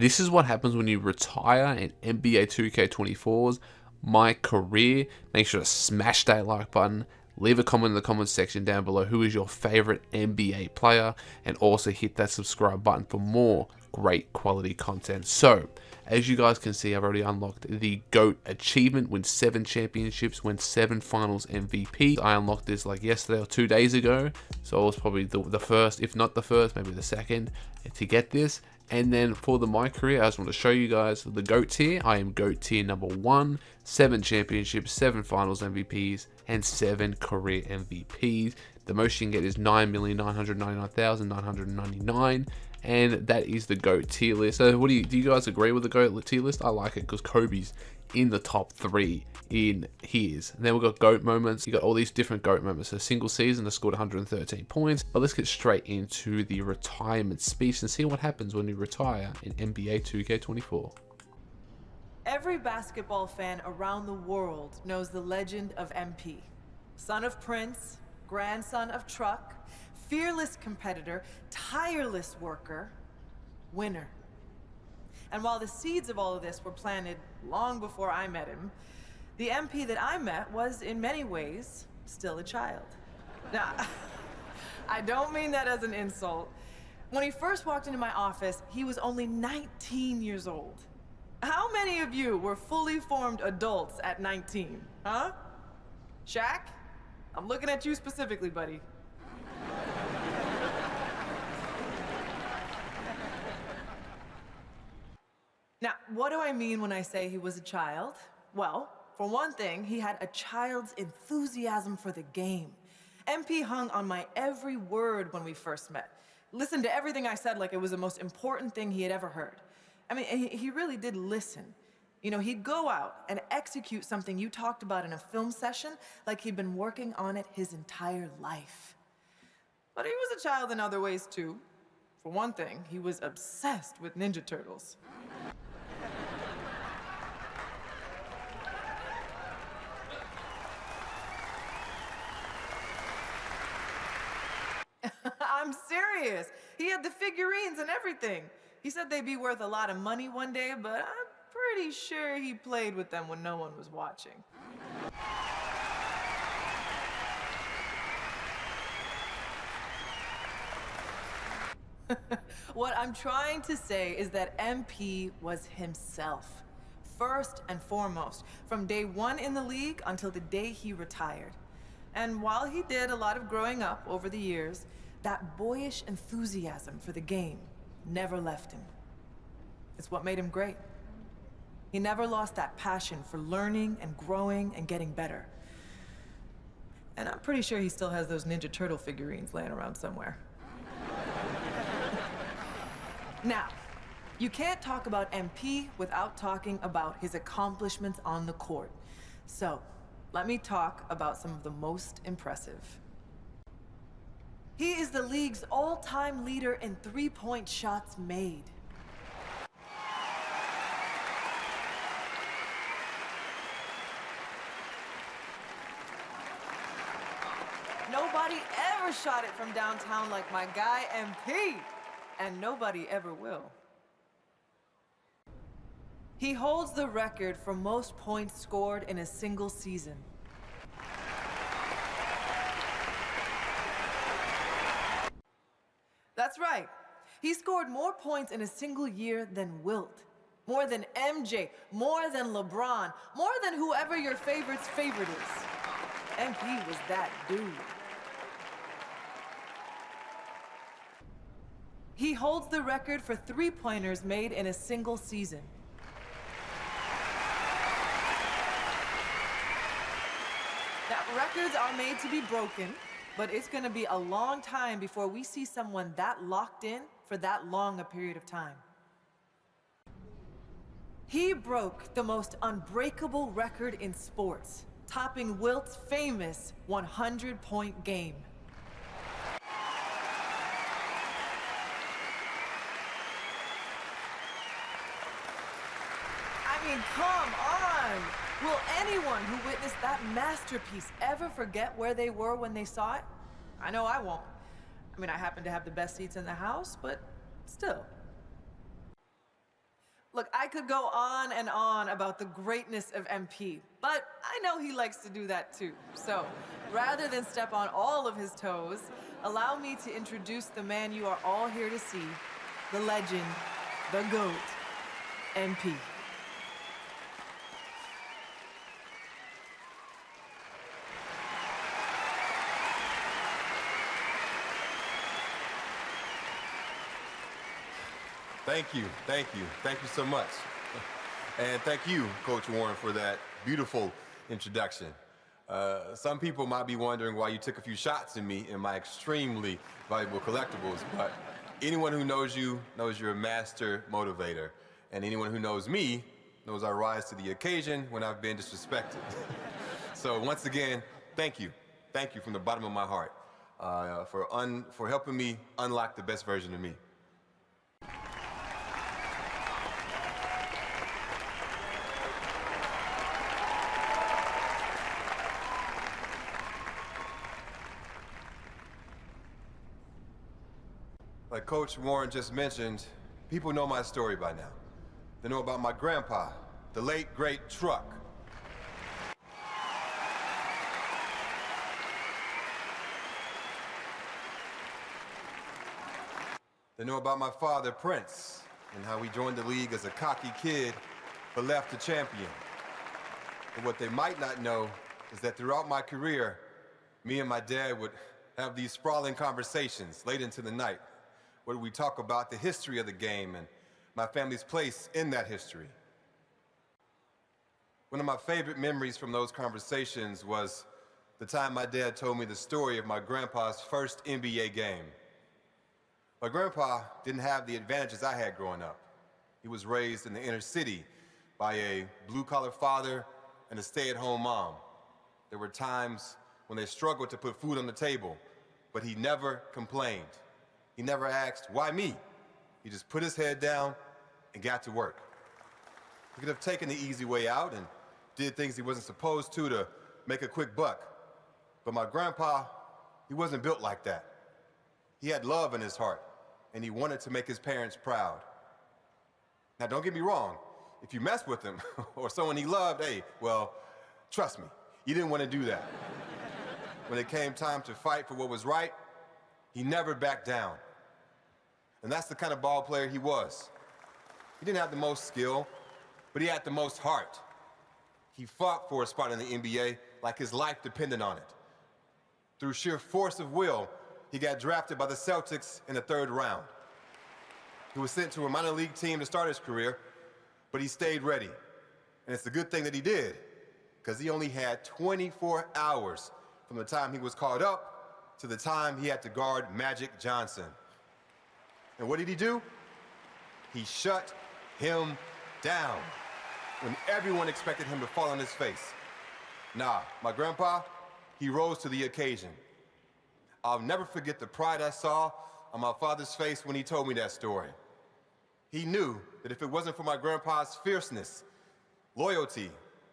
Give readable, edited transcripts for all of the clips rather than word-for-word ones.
This is what happens when you retire in NBA 2K24's MyCareer. Make sure to smash that like button. Leave a comment in the comments section down below who is your favorite NBA player, and also hit that subscribe button for more great quality content. So, as you guys can see, I've already unlocked the GOAT achievement, win 7 championships, win 7 finals MVP. I unlocked this like yesterday or 2 days ago, so I was probably the first, if not the first, maybe the second to get this. And then for the MyCareer, I just want to show you guys the GOAT tier. I am GOAT tier number 1, 7 championships, 7 finals MVPs, and 7 career MVPs. The most you can get is 9,999,999, and that is the GOAT tier list. So do you guys agree with the GOAT tier list? I like it because Kobe's in the top 3 in his. And then we've got GOAT moments. You got all these different GOAT moments. So single season, I scored 113 points. But let's get straight into the retirement speech and see what happens when you retire in NBA 2K24. Every basketball fan around the world knows the legend of MP. Son of Prince, grandson of Truck, fearless competitor, tireless worker, winner. And while the seeds of all of this were planted long before I met him, the MP that I met was, in many ways, still a child. Now, I don't mean that as an insult. When he first walked into my office, he was only 19 years old. How many of you were fully formed adults at 19, huh? Shaq? I'm looking at you specifically, buddy. Now, what do I mean when I say he was a child? Well, for one thing, he had a child's enthusiasm for the game. MP hung on my every word when we first met. Listened to everything I said like it was the most important thing he had ever heard. I mean, he really did listen. You know, he'd go out and execute something you talked about in a film session like he'd been working on it his entire life. But he was a child in other ways too. For one thing, he was obsessed with Ninja Turtles. I'm serious. He had the figurines and everything. He said they'd be worth a lot of money one day, but I'm pretty sure he played with them when no one was watching. What I'm trying to say is that MP was himself, first and foremost, from day 1 in the league until the day he retired. And while he did a lot of growing up over the years, that boyish enthusiasm for the game never left him. It's what made him great. He never lost that passion for learning and growing and getting better. And I'm pretty sure he still has those Ninja Turtle figurines laying around somewhere. Now, you can't talk about MP without talking about his accomplishments on the court. So, let me talk about some of the most impressive. He is the league's all-time leader in three-point shots made. Nobody ever shot it from downtown like my guy MP, and nobody ever will. He holds the record for most points scored in a single season. That's right. He scored more points in a single year than Wilt. More than MJ, more than LeBron, more than whoever your favorite's favorite is. MP was that dude. He holds the record for three-pointers made in a single season. Now, records are made to be broken, but it's gonna be a long time before we see someone that locked in for that long a period of time. He broke the most unbreakable record in sports, topping Wilt's famous 100-point game. I mean, come on! Will anyone who witnessed that masterpiece ever forget where they were when they saw it? I know I won't. I mean, I happen to have the best seats in the house, but still. Look, I could go on and on about the greatness of MP, but I know he likes to do that too. So, rather than step on all of his toes, allow me to introduce the man you are all here to see, the legend, the GOAT, MP. Thank you so much. And thank you, Coach Warren, for that beautiful introduction. Some people might be wondering why you took a few shots at me in my extremely valuable collectibles, but anyone who knows you knows you're a master motivator. And anyone who knows me knows I rise to the occasion when I've been disrespected. So once again, thank you. Thank you from the bottom of my heart for helping me unlock the best version of me. Like Coach Warren just mentioned, people know my story by now. They know about my grandpa, the late, great Truck. They know about my father, Prince, and how he joined the league as a cocky kid, but left a champion. But what they might not know is that throughout my career, me and my dad would have these sprawling conversations late into the night, where we talk about the history of the game and my family's place in that history. One of my favorite memories from those conversations was the time my dad told me the story of my grandpa's first NBA game. My grandpa didn't have the advantages I had growing up. He was raised in the inner city by a blue-collar father and a stay-at-home mom. There were times when they struggled to put food on the table, but he never complained. He never asked, why me? He just put his head down and got to work. He could have taken the easy way out and did things he wasn't supposed to make a quick buck. But my grandpa, he wasn't built like that. He had love in his heart, and he wanted to make his parents proud. Now, don't get me wrong. If you mess with him or someone he loved, hey, well, trust me, you didn't want to do that. When it came time to fight for what was right, he never backed down. And that's the kind of ball player he was. He didn't have the most skill, but he had the most heart. He fought for a spot in the NBA like his life depended on it. Through sheer force of will, he got drafted by the Celtics in the 3rd round. He was sent to a minor league team to start his career, but he stayed ready. And it's a good thing that he did, because he only had 24 hours from the time he was called up to the time he had to guard Magic Johnson. And what did he do? He shut him down when everyone expected him to fall on his face. Nah, my grandpa, he rose to the occasion. I'll never forget the pride I saw on my father's face when he told me that story. He knew that if it wasn't for my grandpa's fierceness, loyalty,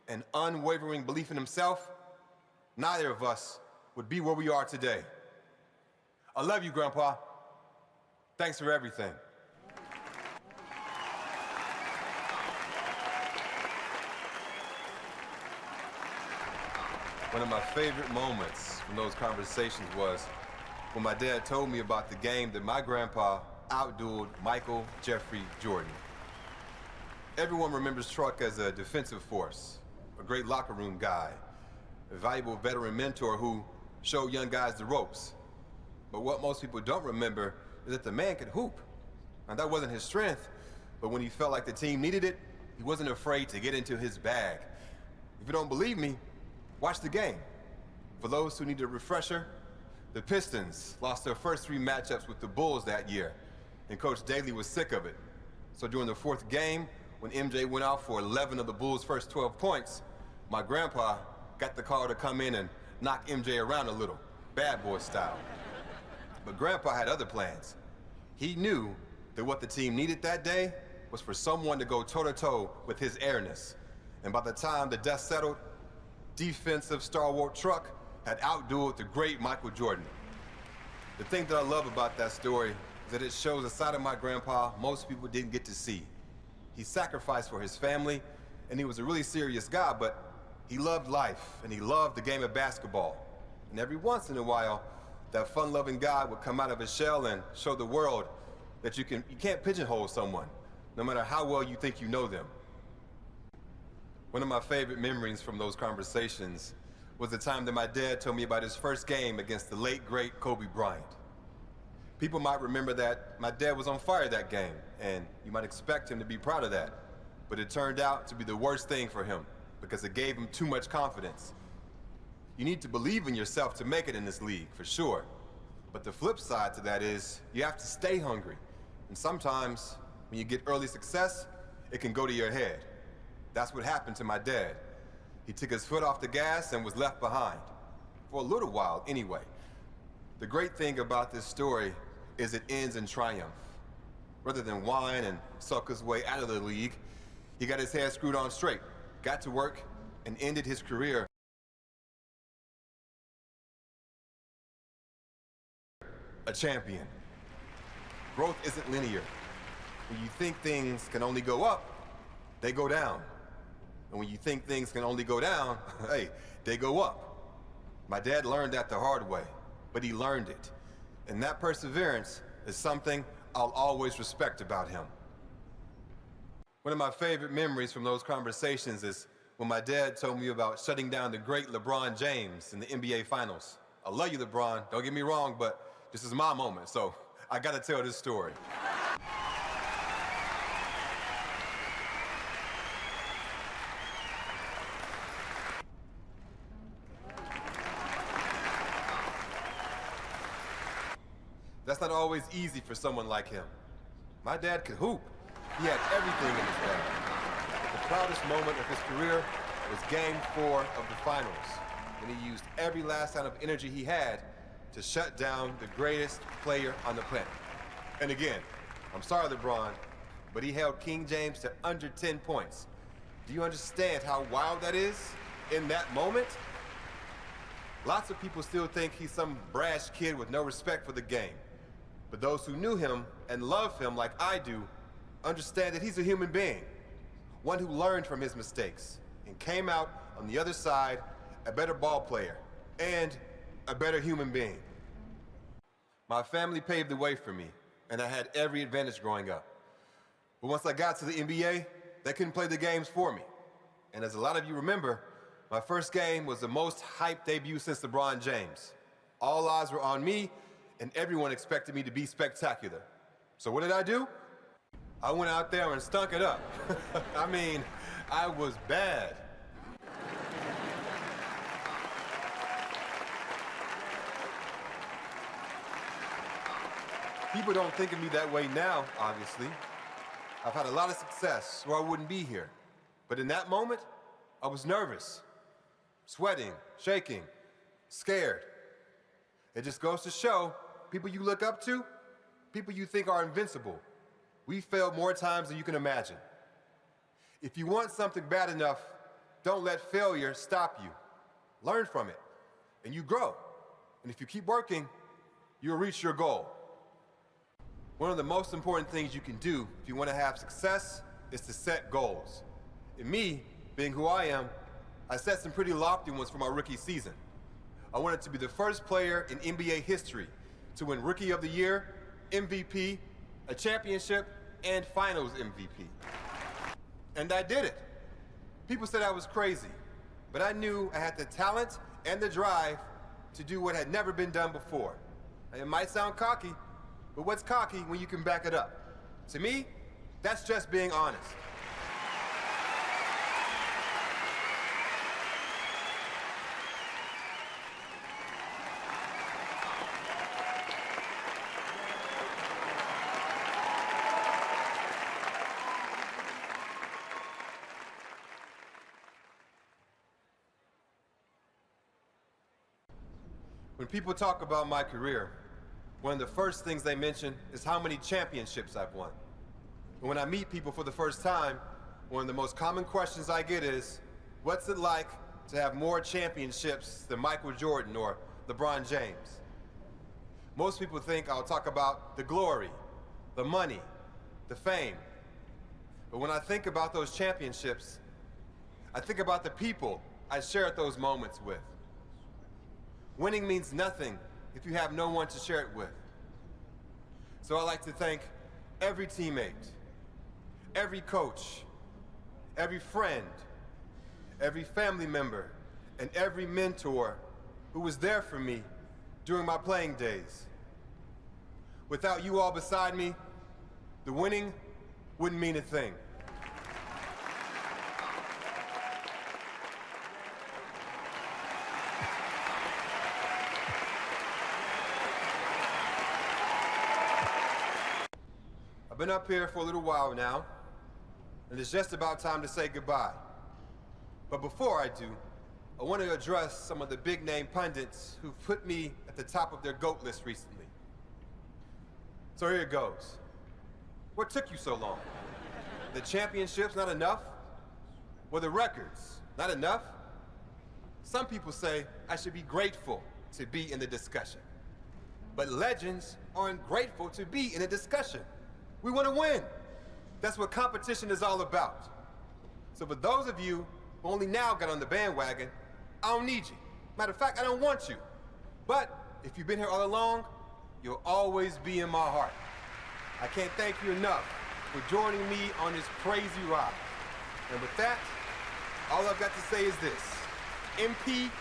and unwavering belief in himself, neither of us would be where we are today. I love you, Grandpa. Thanks for everything. One of my favorite moments from those conversations was when my dad told me about the game that my grandpa outdueled Michael Jeffrey Jordan. Everyone remembers Truck as a defensive force, a great locker room guy, a valuable veteran mentor who showed young guys the ropes. But what most people don't remember is that the man could hoop. Now, that wasn't his strength, but when he felt like the team needed it, he wasn't afraid to get into his bag. If you don't believe me, watch the game. For those who need a refresher, the Pistons lost their first 3 matchups with the Bulls that year, and Coach Daly was sick of it. So during the 4th game, when MJ went out for 11 of the Bulls' first 12 points, my grandpa got the call to come in and knock MJ around a little, bad boy style. But Grandpa had other plans. He knew that what the team needed that day was for someone to go toe-to-toe with his airness. And by the time the dust settled, defensive stalwart Truck had outdueled the great Michael Jordan. The thing that I love about that story is that it shows a side of my grandpa most people didn't get to see. He sacrificed for his family, and he was a really serious guy, but he loved life, and he loved the game of basketball. And every once in a while, that fun-loving guy would come out of his shell and show the world that you can't pigeonhole someone, no matter how well you think you know them. One of my favorite memories from those conversations was the time that my dad told me about his first game against the late, great Kobe Bryant. People might remember that my dad was on fire that game, and you might expect him to be proud of that. But it turned out to be the worst thing for him, because it gave him too much confidence. You need to believe in yourself to make it in this league, for sure. But the flip side to that is, you have to stay hungry. And sometimes, when you get early success, it can go to your head. That's what happened to my dad. He took his foot off the gas and was left behind. For a little while, anyway. The great thing about this story is it ends in triumph. Rather than whine and sulk his way out of the league, he got his head screwed on straight, got to work, and ended his career a champion. Growth isn't linear. When you think things can only go up, they go down. And when you think things can only go down, hey, they go up. My dad learned that the hard way, but he learned it. And that perseverance is something I'll always respect about him. One of my favorite memories from those conversations is when my dad told me about shutting down the great LeBron James in the NBA Finals. I love you, LeBron, don't get me wrong, but this is my moment, so I gotta tell this story. That's not always easy for someone like him. My dad could hoop. He had everything in his bag. The proudest moment of his career was Game 4 of the finals, when he used every last ounce of energy he had to shut down the greatest player on the planet. And again, I'm sorry, LeBron, but he held King James to under 10 points. Do you understand how wild that is in that moment? Lots of people still think he's some brash kid with no respect for the game. But those who knew him and love him like I do understand that he's a human being, one who learned from his mistakes and came out on the other side a better ball player and a better human being. My family paved the way for me, and I had every advantage growing up. But once I got to the NBA, they couldn't play the games for me. And as a lot of you remember, my first game was the most hyped debut since LeBron James. All eyes were on me, and everyone expected me to be spectacular. So what did I do? I went out there and stunk it up. I mean, I was bad. People don't think of me that way now, obviously. I've had a lot of success, or I wouldn't be here. But in that moment, I was nervous, sweating, shaking, scared. It just goes to show, people you look up to, people you think are invincible, we failed more times than you can imagine. If you want something bad enough, don't let failure stop you. Learn from it, and you grow. And if you keep working, you'll reach your goal. One of the most important things you can do if you want to have success is to set goals. And me, being who I am, I set some pretty lofty ones for my rookie season. I wanted to be the first player in NBA history to win Rookie of the Year, MVP, a championship, and Finals MVP. And I did it. People said I was crazy, but I knew I had the talent and the drive to do what had never been done before. And it might sound cocky, but what's cocky when you can back it up? To me, that's just being honest. When people talk about my career, one of the first things they mention is how many championships I've won. And when I meet people for the first time, one of the most common questions I get is, what's it like to have more championships than Michael Jordan or LeBron James? Most people think I'll talk about the glory, the money, the fame. But when I think about those championships, I think about the people I shared those moments with. Winning means nothing if you have no one to share it with. So I'd like to thank every teammate, every coach, every friend, every family member, and every mentor who was there for me during my playing days. Without you all beside me, the winning wouldn't mean a thing. I've been up here for a little while now, and it's just about time to say goodbye. But before I do, I want to address some of the big-name pundits who put me at the top of their GOAT list recently. So here it goes. What took you so long? The championships not enough? Were the records not enough? Some people say I should be grateful to be in the discussion. But legends aren't grateful to be in a discussion. We want to win. That's what competition is all about. So for those of you who only now got on the bandwagon, I don't need you. Matter of fact, I don't want you. But if you've been here all along, you'll always be in my heart. I can't thank you enough for joining me on this crazy ride. And with that, all I've got to say is this: MP